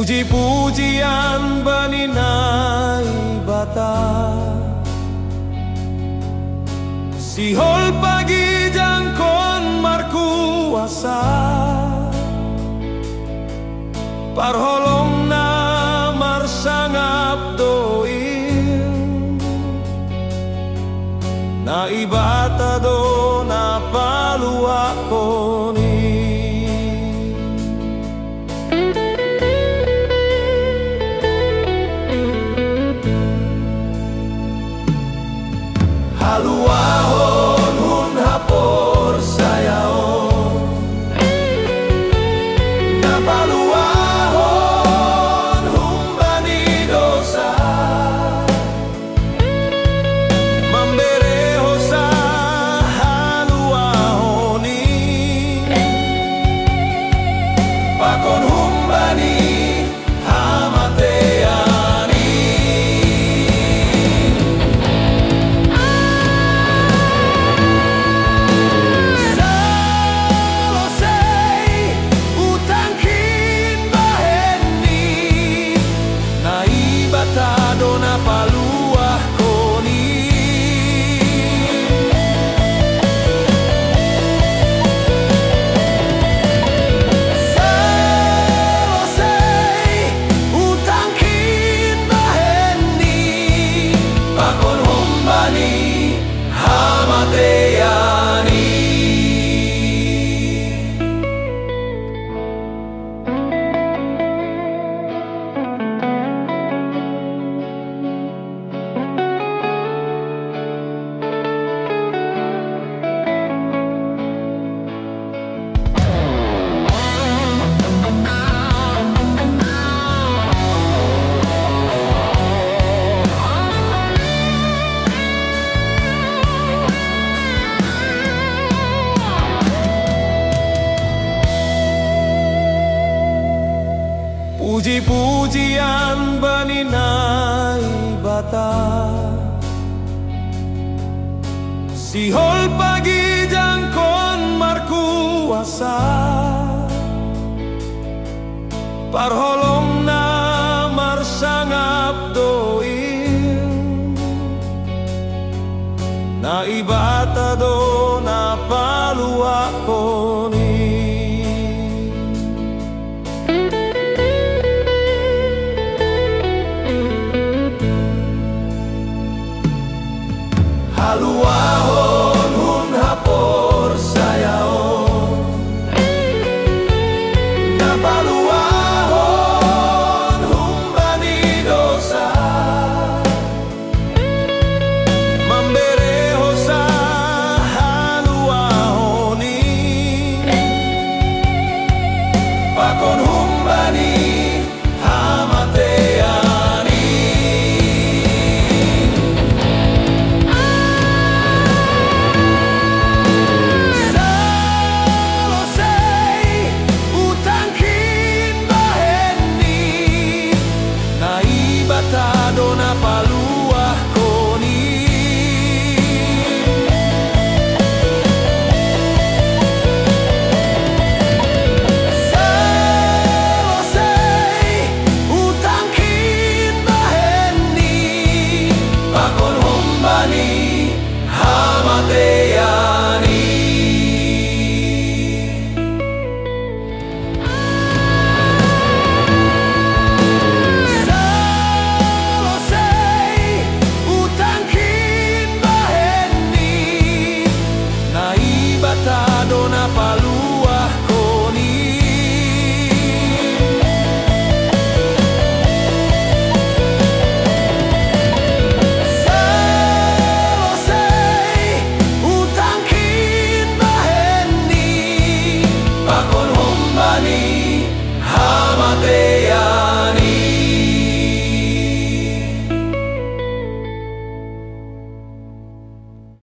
Puji-pujian baninai bata, sihol pagi jangkon markuasa, parholong na marsangap doil, na ibata do na paluakoni. Haluahon hun hapor sayaon, napaluahon hun bani dosa, mambereho sa haluahoni, pakon hun bani hamatea. Dona paluah koni, selesai utangkin baheni, pakon hombani hamateani. Puji-pujian baninai bata, sihol pagi jangkon markuasa, parholong na marsangap doil, na ibata do na paluakoni. Haluahon hun hapor sayaon, napaluahon hun bani dosa, mambereho sa haluahoni, pakon